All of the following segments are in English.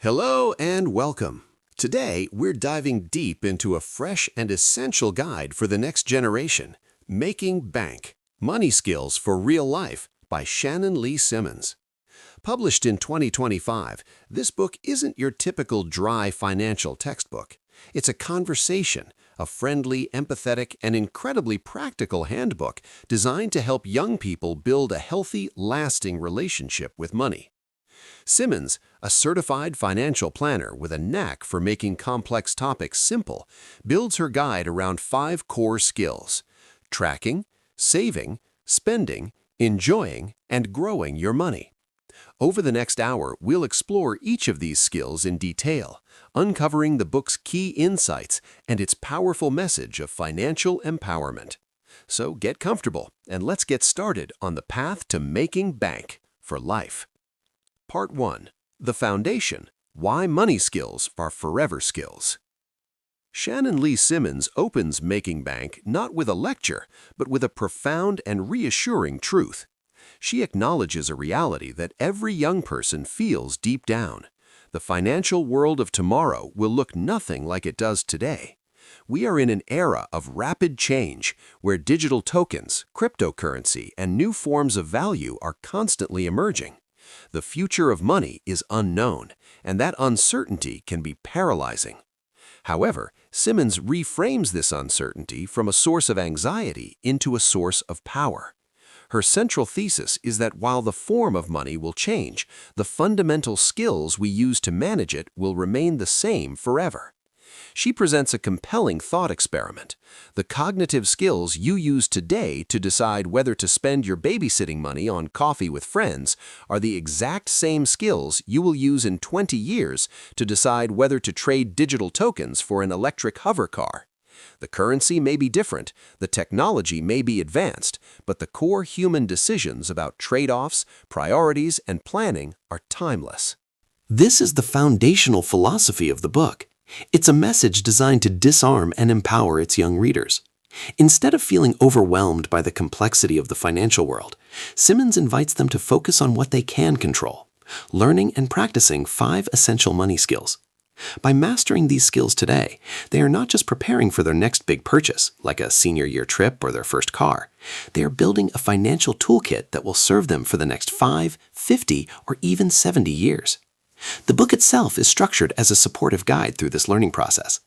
Hello and welcome. Today, we're diving deep into a fresh and essential guide for the next generation, Making Bank, Money Skills for Real Life by Shannon Lee Simmons. Published in 2025, this book isn't your typical dry financial textbook. It's a conversation, a friendly, empathetic, and incredibly practical handbook designed to help young people build a healthy, lasting relationship with money. Simmons, a certified financial planner with a knack for making complex topics simple, builds her guide around 5 core skills: tracking, saving, spending, enjoying, and growing your money. Over the next hour, we'll explore each of these skills in detail, uncovering the book's key insights and its powerful message of financial empowerment. So get comfortable and let's get started on the path to making bank for life. Part 1. The Foundation: Why Money Skills Are Forever Skills. Shannon Lee Simmons opens Making Bank not with a lecture, but with a profound and reassuring truth. She acknowledges a reality that every young person feels deep down. The financial world of tomorrow will look nothing like it does today. We are in an era of rapid change where digital tokens, cryptocurrency, and new forms of value are constantly emerging. The future of money is unknown, and that uncertainty can be paralyzing. However, Simmons reframes this uncertainty from a source of anxiety into a source of power. Her central thesis is that while the form of money will change, the fundamental skills we use to manage it will remain the same forever. She presents a compelling thought experiment. The cognitive skills you use today to decide whether to spend your babysitting money on coffee with friends are the exact same skills you will use in 20 years to decide whether to trade digital tokens for an electric hover car. The currency may be different, the technology may be advanced, but the core human decisions about trade-offs, priorities, and planning are timeless. This is the foundational philosophy of the book. It's a message designed to disarm and empower its young readers. Instead of feeling overwhelmed by the complexity of the financial world, Simmons invites them to focus on what they can control, learning and practicing 5 essential money skills. By mastering these skills today, they are not just preparing for their next big purchase, like a senior year trip or their first car. They are building a financial toolkit that will serve them for the next 5, 50, or even 70 years. The book itself is structured as a supportive guide through this learning process.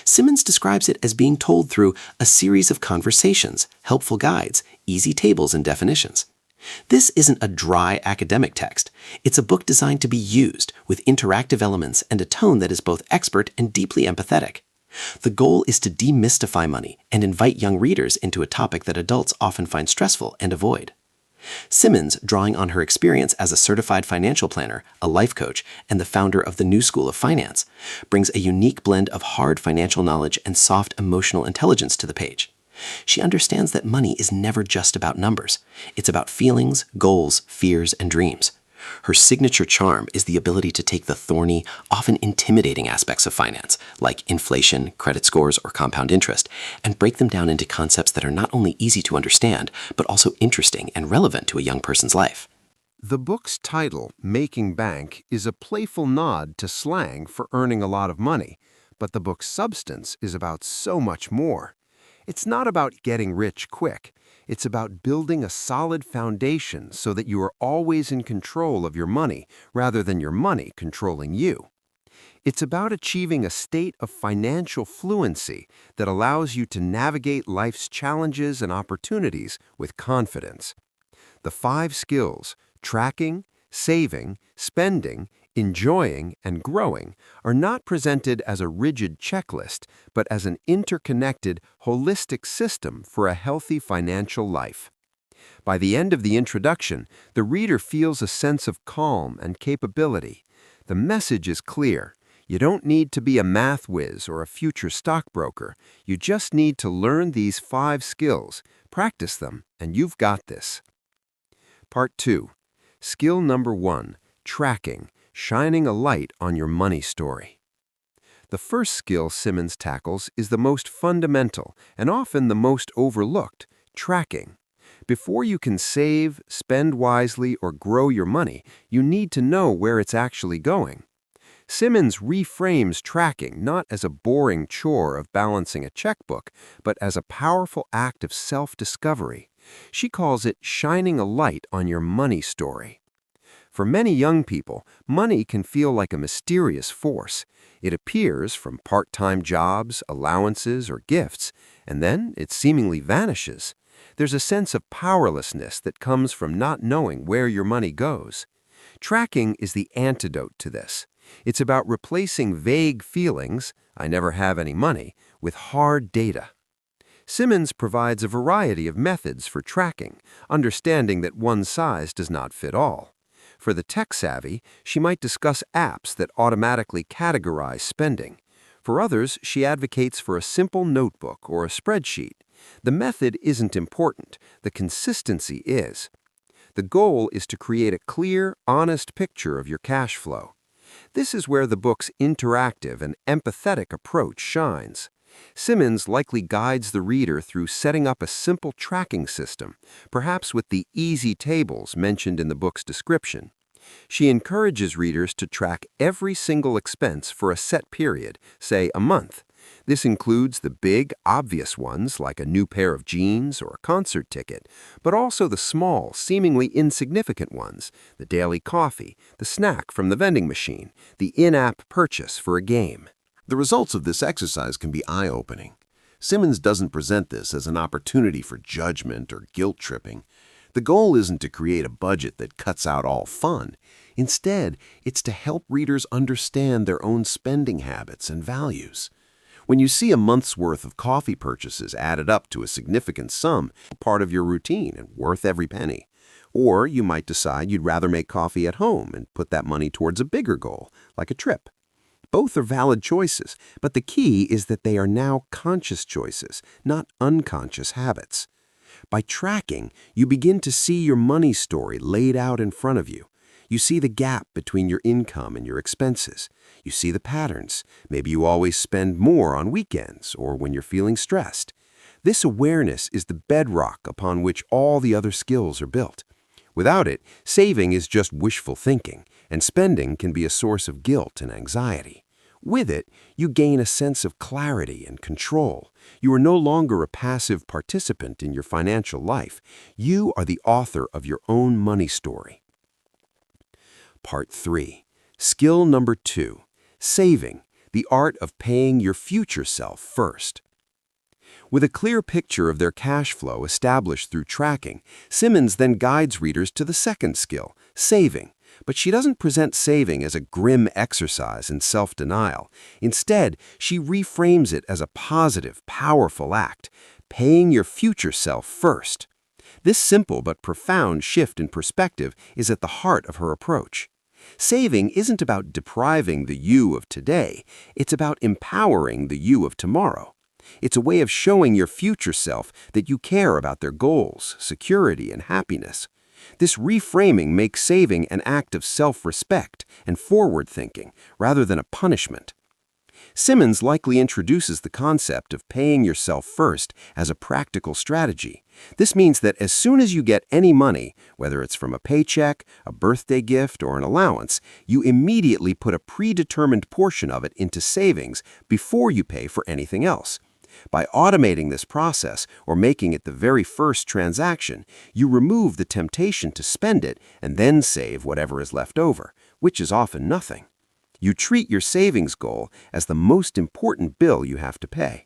Simmons describes it as being told through a series of conversations, helpful guides, easy tables, and definitions. This isn't a dry academic text. It's a book designed to be used with interactive elements and a tone that is both expert and deeply empathetic. The goal is to demystify money and invite young readers into a topic that adults often find stressful and avoid. Simmons, drawing on her experience as a certified financial planner, a life coach, and the founder of the New School of Finance, brings a unique blend of hard financial knowledge and soft emotional intelligence to the page. She understands that money is never just about numbers. It's about feelings, goals, fears, and dreams. Her signature charm is the ability to take the thorny, often intimidating aspects of finance, like inflation, credit scores, or compound interest, and break them down into concepts that are not only easy to understand, but also interesting and relevant to a young person's life. The book's title, Making Bank, is a playful nod to slang for earning a lot of money, but the book's substance is about so much more. It's not about getting rich quick. It's about building a solid foundation so that you are always in control of your money rather than your money controlling you. It's about achieving a state of financial fluency that allows you to navigate life's challenges and opportunities with confidence. The 5 skills, tracking, saving, spending, enjoying, and growing, are not presented as a rigid checklist, but as an interconnected, holistic system for a healthy financial life. By the end of the introduction, the reader feels a sense of calm and capability. The message is clear. You don't need to be a math whiz or a future stockbroker. You just need to learn these 5 skills, practice them, and you've got this. Part 2. Skill number 1, tracking, shining a light on your money story. The first skill Simmons tackles is the most fundamental and often the most overlooked: tracking. Before you can save, spend wisely, or grow your money, you need to know where it's actually going. Simmons reframes tracking not as a boring chore of balancing a checkbook, but as a powerful act of self-discovery. She calls it shining a light on your money story. For many young people, money can feel like a mysterious force. It appears from part-time jobs, allowances, or gifts, and then it seemingly vanishes. There's a sense of powerlessness that comes from not knowing where your money goes. Tracking is the antidote to this. It's about replacing vague feelings, I never have any money, with hard data. Simmons provides a variety of methods for tracking, understanding that one size does not fit all. For the tech-savvy, she might discuss apps that automatically categorize spending. For others, she advocates for a simple notebook or a spreadsheet. The method isn't important, the consistency is. The goal is to create a clear, honest picture of your cash flow. This is where the book's interactive and empathetic approach shines. Simmons likely guides the reader through setting up a simple tracking system, perhaps with the easy tables mentioned in the book's description. She encourages readers to track every single expense for a set period, say a month. This includes the big, obvious ones like a new pair of jeans or a concert ticket, but also the small, seemingly insignificant ones, the daily coffee, the snack from the vending machine, the in-app purchase for a game. The results of this exercise can be eye-opening. Simmons doesn't present this as an opportunity for judgment or guilt-tripping. The goal isn't to create a budget that cuts out all fun. Instead, it's to help readers understand their own spending habits and values. When you see a month's worth of coffee purchases added up to a significant sum, part of your routine and worth every penny. Or you might decide you'd rather make coffee at home and put that money towards a bigger goal, like a trip. Both are valid choices, but the key is that they are now conscious choices, not unconscious habits. By tracking, you begin to see your money story laid out in front of you. You see the gap between your income and your expenses. You see the patterns. Maybe you always spend more on weekends or when you're feeling stressed. This awareness is the bedrock upon which all the other skills are built. Without it, saving is just wishful thinking, and spending can be a source of guilt and anxiety. With it, you gain a sense of clarity and control. You are no longer a passive participant in your financial life. You are the author of your own money story. Part 3. Skill number 2. Saving, the art of paying your future self first. With a clear picture of their cash flow established through tracking, Simmons then guides readers to the second skill, saving. But she doesn't present saving as a grim exercise in self-denial. Instead, she reframes it as a positive, powerful act, paying your future self first. This simple but profound shift in perspective is at the heart of her approach. Saving isn't about depriving the you of today, it's about empowering the you of tomorrow. It's a way of showing your future self that you care about their goals, security, and happiness. This reframing makes saving an act of self-respect and forward-thinking, rather than a punishment. Simmons likely introduces the concept of paying yourself first as a practical strategy. This means that as soon as you get any money, whether it's from a paycheck, a birthday gift, or an allowance, you immediately put a predetermined portion of it into savings before you pay for anything else. By automating this process or making it the very first transaction, you remove the temptation to spend it and then save whatever is left over, which is often nothing. You treat your savings goal as the most important bill you have to pay.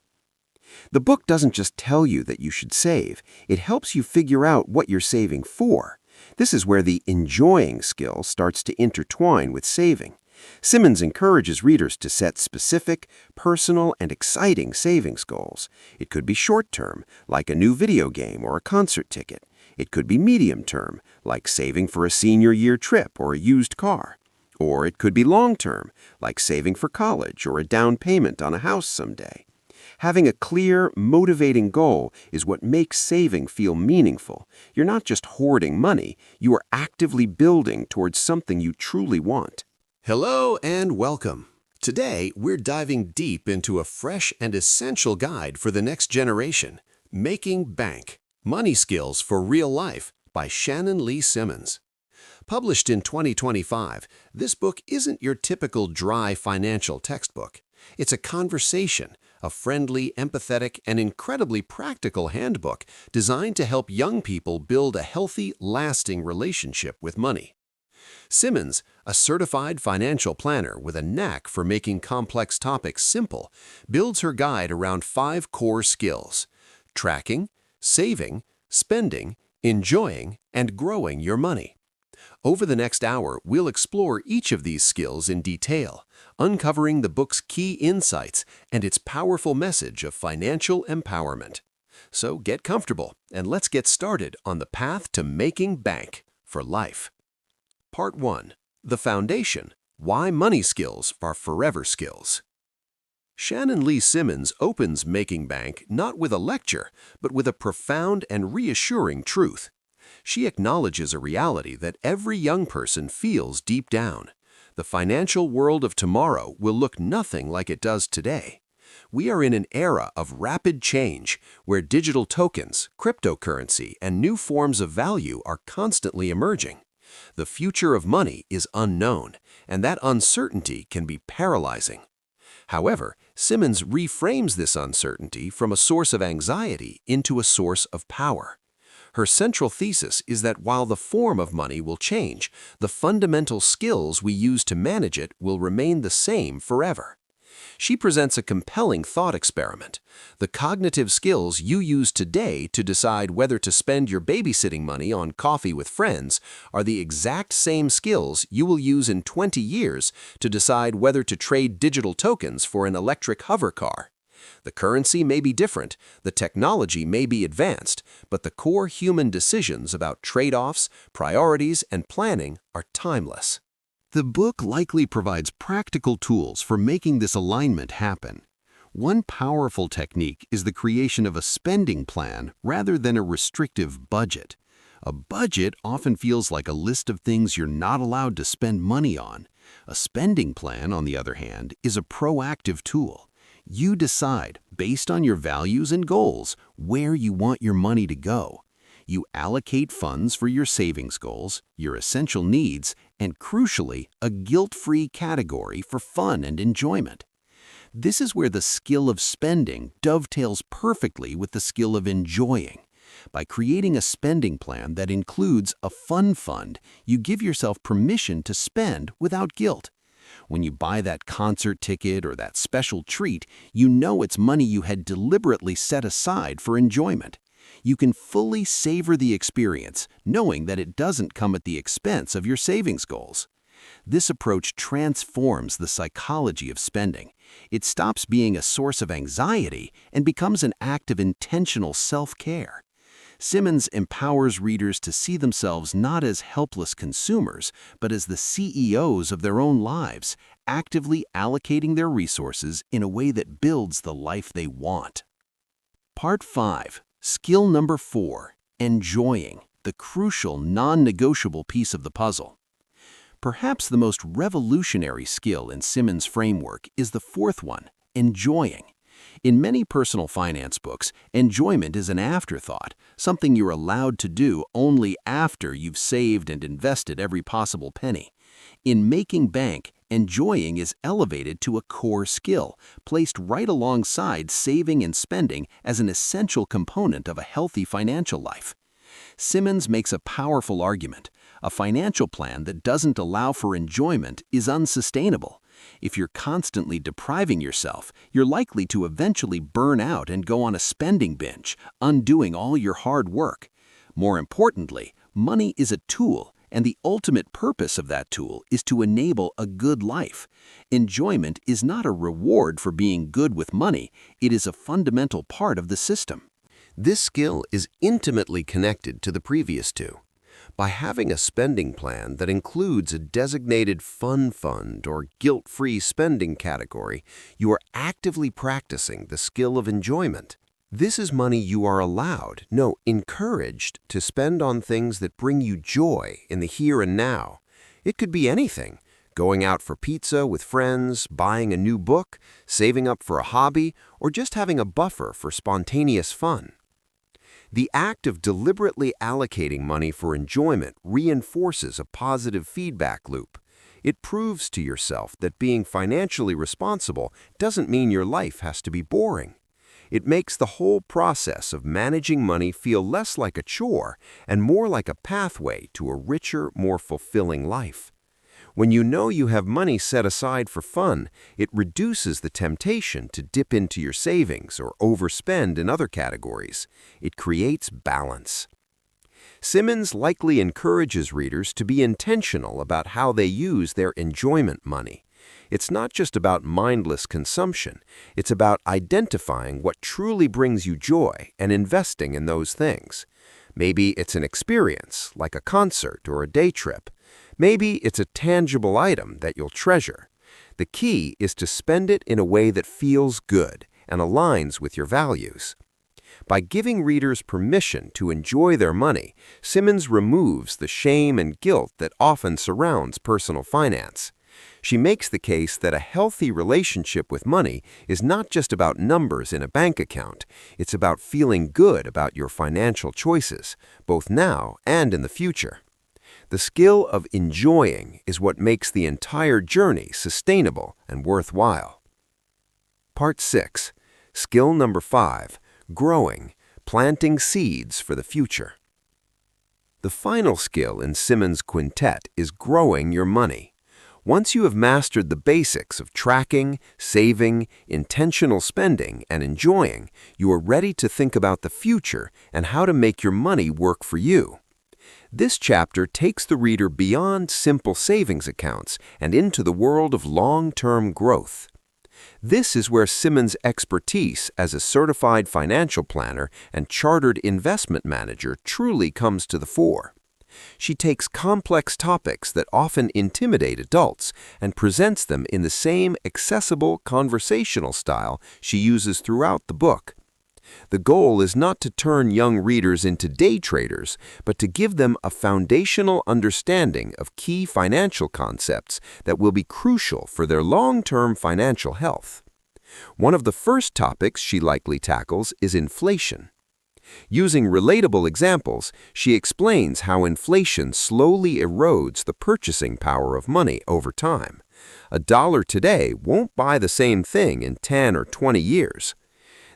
The book doesn't just tell you that you should save, it helps you figure out what you're saving for. This is where the enjoying skill starts to intertwine with saving. Simmons encourages readers to set specific, personal, and exciting savings goals. It could be short-term, like a new video game or a concert ticket. It could be medium-term, like saving for a senior year trip or a used car. Or it could be long-term, like saving for college or a down payment on a house someday. Having a clear, motivating goal is what makes saving feel meaningful. You're not just hoarding money, you are actively building towards something you truly want. Hello and welcome. Today, we're diving deep into a fresh and essential guide for the next generation, Making Bank, Money Skills for Real Life by Shannon Lee Simmons. Published in 2025, this book isn't your typical dry financial textbook. It's a conversation, a friendly, empathetic, and incredibly practical handbook designed to help young people build a healthy, lasting relationship with money. Simmons, a certified financial planner with a knack for making complex topics simple, builds her guide around 5 core skills: tracking, saving, spending, enjoying, and growing your money. Over the next hour, we'll explore each of these skills in detail, uncovering the book's key insights and its powerful message of financial empowerment. So get comfortable and let's get started on the path to making bank for life. Part 1. The Foundation: Why Money Skills Are Forever Skills. Shannon Lee Simmons opens Making Bank not with a lecture, but with a profound and reassuring truth. She acknowledges a reality that every young person feels deep down. The financial world of tomorrow will look nothing like it does today. We are in an era of rapid change where digital tokens, cryptocurrency, and new forms of value are constantly emerging. The future of money is unknown, and that uncertainty can be paralyzing. However, Simmons reframes this uncertainty from a source of anxiety into a source of power. Her central thesis is that while the form of money will change, the fundamental skills we use to manage it will remain the same forever. She presents a compelling thought experiment. The cognitive skills you use today to decide whether to spend your babysitting money on coffee with friends are the exact same skills you will use in 20 years to decide whether to trade digital tokens for an electric hover car. The currency may be different, the technology may be advanced, but the core human decisions about trade-offs, priorities, and planning are timeless. The book likely provides practical tools for making this alignment happen. One powerful technique is the creation of a spending plan rather than a restrictive budget. A budget often feels like a list of things you're not allowed to spend money on. A spending plan, on the other hand, is a proactive tool. You decide, based on your values and goals, where you want your money to go. You allocate funds for your savings goals, your essential needs, and crucially, a guilt-free category for fun and enjoyment. This is where the skill of spending dovetails perfectly with the skill of enjoying. By creating a spending plan that includes a fun fund, you give yourself permission to spend without guilt. When you buy that concert ticket or that special treat, you know it's money you had deliberately set aside for enjoyment. You can fully savor the experience, knowing that it doesn't come at the expense of your savings goals. This approach transforms the psychology of spending. It stops being a source of anxiety and becomes an act of intentional self-care. Simmons empowers readers to see themselves not as helpless consumers, but as the CEOs of their own lives, actively allocating their resources in a way that builds the life they want. Part 5. Skill number 4. Enjoying, the crucial, non-negotiable piece of the puzzle. Perhaps the most revolutionary skill in Simmons' framework is the 4th one: enjoying. In many personal finance books, enjoyment is an afterthought, something you're allowed to do only after you've saved and invested every possible penny. In Making Bank, enjoying is elevated to a core skill, placed right alongside saving and spending as an essential component of a healthy financial life. Simmons makes a powerful argument. A financial plan that doesn't allow for enjoyment is unsustainable. If you're constantly depriving yourself, you're likely to eventually burn out and go on a spending binge, undoing all your hard work. More importantly, money is a tool, and the ultimate purpose of that tool is to enable a good life. Enjoyment is not a reward for being good with money, it is a fundamental part of the system. This skill is intimately connected to the previous two. By having a spending plan that includes a designated fun fund or guilt-free spending category, you are actively practicing the skill of enjoyment. This is money you are allowed, no, encouraged, to spend on things that bring you joy in the here and now. It could be anything: going out for pizza with friends, buying a new book, saving up for a hobby, or just having a buffer for spontaneous fun. The act of deliberately allocating money for enjoyment reinforces a positive feedback loop. It proves to yourself that being financially responsible doesn't mean your life has to be boring. It makes the whole process of managing money feel less like a chore and more like a pathway to a richer, more fulfilling life. When you know you have money set aside for fun, it reduces the temptation to dip into your savings or overspend in other categories. It creates balance. Simmons likely encourages readers to be intentional about how they use their enjoyment money. It's not just about mindless consumption. It's about identifying what truly brings you joy and investing in those things. Maybe it's an experience, like a concert or a day trip. Maybe it's a tangible item that you'll treasure. The key is to spend it in a way that feels good and aligns with your values. By giving readers permission to enjoy their money, Simmons removes the shame and guilt that often surrounds personal finance. She makes the case that a healthy relationship with money is not just about numbers in a bank account. It's about feeling good about your financial choices, both now and in the future. The skill of enjoying is what makes the entire journey sustainable and worthwhile. Part 6. Skill number 5. Growing, planting seeds for the future. The final skill in Simmons' quintet is growing your money. Once you have mastered the basics of tracking, saving, intentional spending, and enjoying, you are ready to think about the future and how to make your money work for you. This chapter takes the reader beyond simple savings accounts and into the world of long-term growth. This is where Simmons' expertise as a certified financial planner and chartered investment manager truly comes to the fore. She takes complex topics that often intimidate adults and presents them in the same accessible conversational style she uses throughout the book. The goal is not to turn young readers into day traders, but to give them a foundational understanding of key financial concepts that will be crucial for their long-term financial health. One of the first topics she likely tackles is inflation. Using relatable examples, she explains how inflation slowly erodes the purchasing power of money over time. $1 today won't buy the same thing in 10 or 20 years.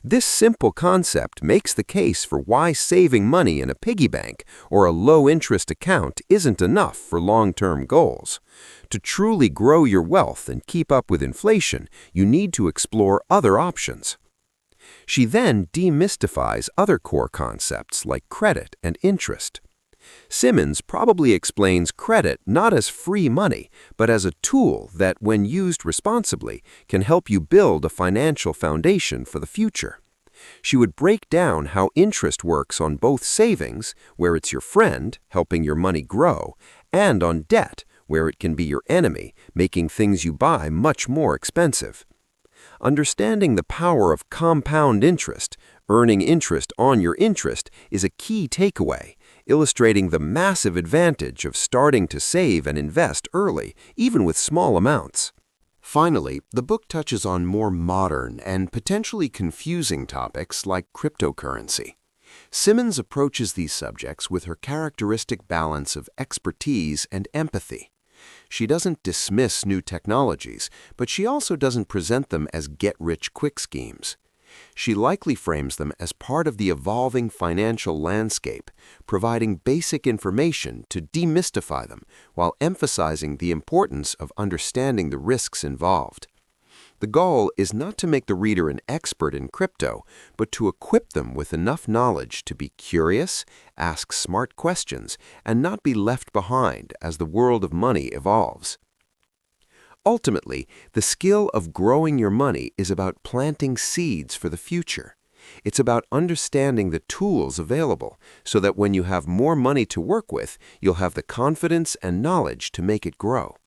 This simple concept makes the case for why saving money in a piggy bank or a low-interest account isn't enough for long-term goals. To truly grow your wealth and keep up with inflation, you need to explore other options. She then demystifies other core concepts like credit and interest. Simmons probably explains credit not as free money, but as a tool that, when used responsibly, can help you build a financial foundation for the future. She would break down how interest works on both savings, where it's your friend, helping your money grow, and on debt, where it can be your enemy, making things you buy much more expensive. Understanding the power of compound interest, earning interest on your interest, is a key takeaway, illustrating the massive advantage of starting to save and invest early, even with small amounts. Finally, the book touches on more modern and potentially confusing topics like cryptocurrency. Simmons approaches these subjects with her characteristic balance of expertise and empathy. She doesn't dismiss new technologies, but she also doesn't present them as get-rich-quick schemes. She likely frames them as part of the evolving financial landscape, providing basic information to demystify them while emphasizing the importance of understanding the risks involved. The goal is not to make the reader an expert in crypto, but to equip them with enough knowledge to be curious, ask smart questions, and not be left behind as the world of money evolves. Ultimately, the skill of growing your money is about planting seeds for the future. It's about understanding the tools available so that when you have more money to work with, you'll have the confidence and knowledge to make it grow.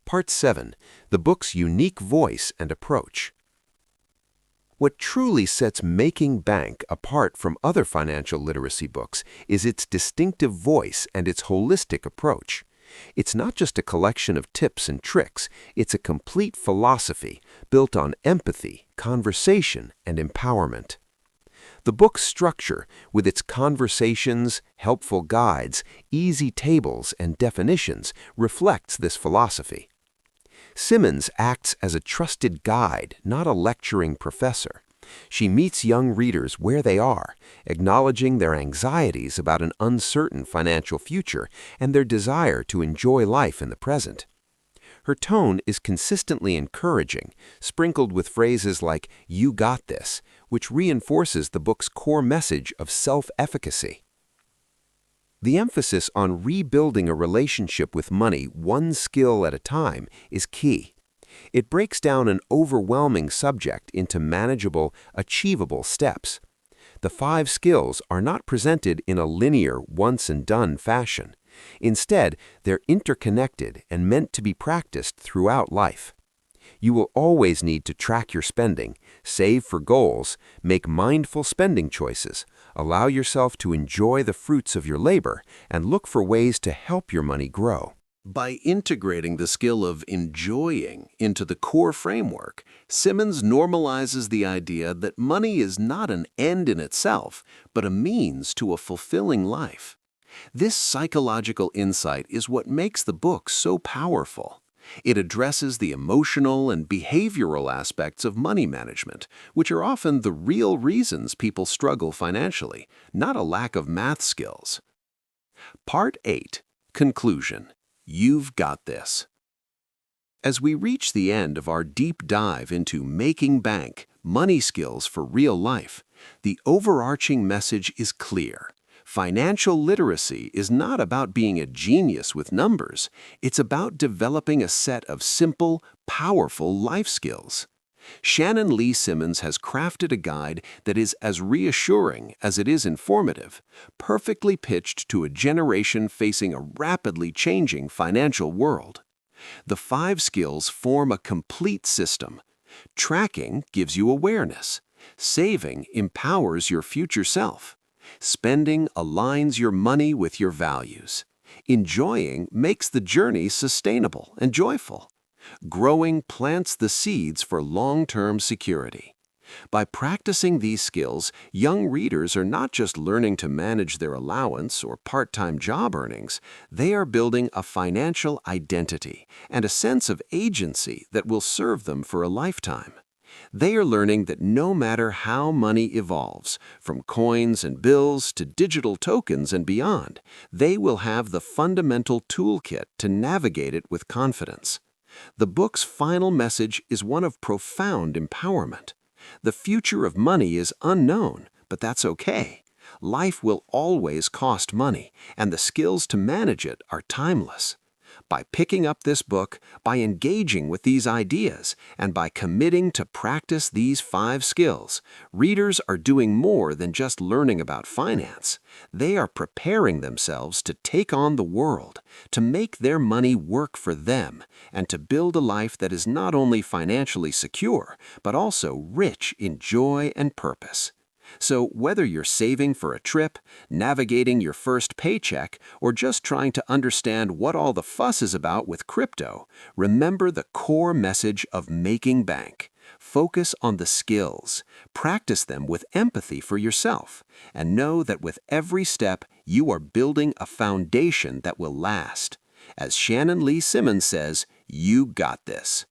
Part 7. The book's unique voice and approach. What truly sets Making Bank apart from other financial literacy books is its distinctive voice and its holistic approach. It's not just a collection of tips and tricks, it's a complete philosophy built on empathy, conversation, and empowerment. The book's structure, with its conversations, helpful guides, easy tables, and definitions, reflects this philosophy. Simmons acts as a trusted guide, not a lecturing professor. She meets young readers where they are, acknowledging their anxieties about an uncertain financial future and their desire to enjoy life in the present. Her tone is consistently encouraging, sprinkled with phrases like, "You got this," which reinforces the book's core message of self-efficacy. The emphasis on rebuilding a relationship with money one skill at a time is key. It breaks down an overwhelming subject into manageable, achievable steps. The 5 skills are not presented in a linear, once-and-done fashion. Instead, they're interconnected and meant to be practiced throughout life. You will always need to track your spending, save for goals, make mindful spending choices, allow yourself to enjoy the fruits of your labor, and look for ways to help your money grow. By integrating the skill of enjoying into the core framework, Simmons normalizes the idea that money is not an end in itself, but a means to a fulfilling life. This psychological insight is what makes the book so powerful. It addresses the emotional and behavioral aspects of money management, which are often the real reasons people struggle financially, not a lack of math skills. Part 8. Conclusion. You've got this. As we reach the end of our deep dive into making bank, money skills for real life, the overarching message is clear. Financial literacy is not about being a genius with numbers. It's about developing a set of simple, powerful life skills. Shannon Lee Simmons has crafted a guide that is as reassuring as it is informative, perfectly pitched to a generation facing a rapidly changing financial world. The 5 skills form a complete system. Tracking gives you awareness. Saving empowers your future self. Spending aligns your money with your values. Enjoying makes the journey sustainable and joyful. Growing plants the seeds for long-term security. By practicing these skills, young readers are not just learning to manage their allowance or part-time job earnings, they are building a financial identity and a sense of agency that will serve them for a lifetime. They are learning that no matter how money evolves, from coins and bills to digital tokens and beyond, they will have the fundamental toolkit to navigate it with confidence. The book's final message is one of profound empowerment. The future of money is unknown, but that's okay. Life will always cost money, and the skills to manage it are timeless. By picking up this book, by engaging with these ideas, and by committing to practice these 5 skills, readers are doing more than just learning about finance. They are preparing themselves to take on the world, to make their money work for them, and to build a life that is not only financially secure, but also rich in joy and purpose. So whether you're saving for a trip, navigating your first paycheck, or just trying to understand what all the fuss is about with crypto, remember the core message of making bank. Focus on the skills, practice them with empathy for yourself, and know that with every step you are building a foundation that will last. As Shannon Lee Simmons says, you got this.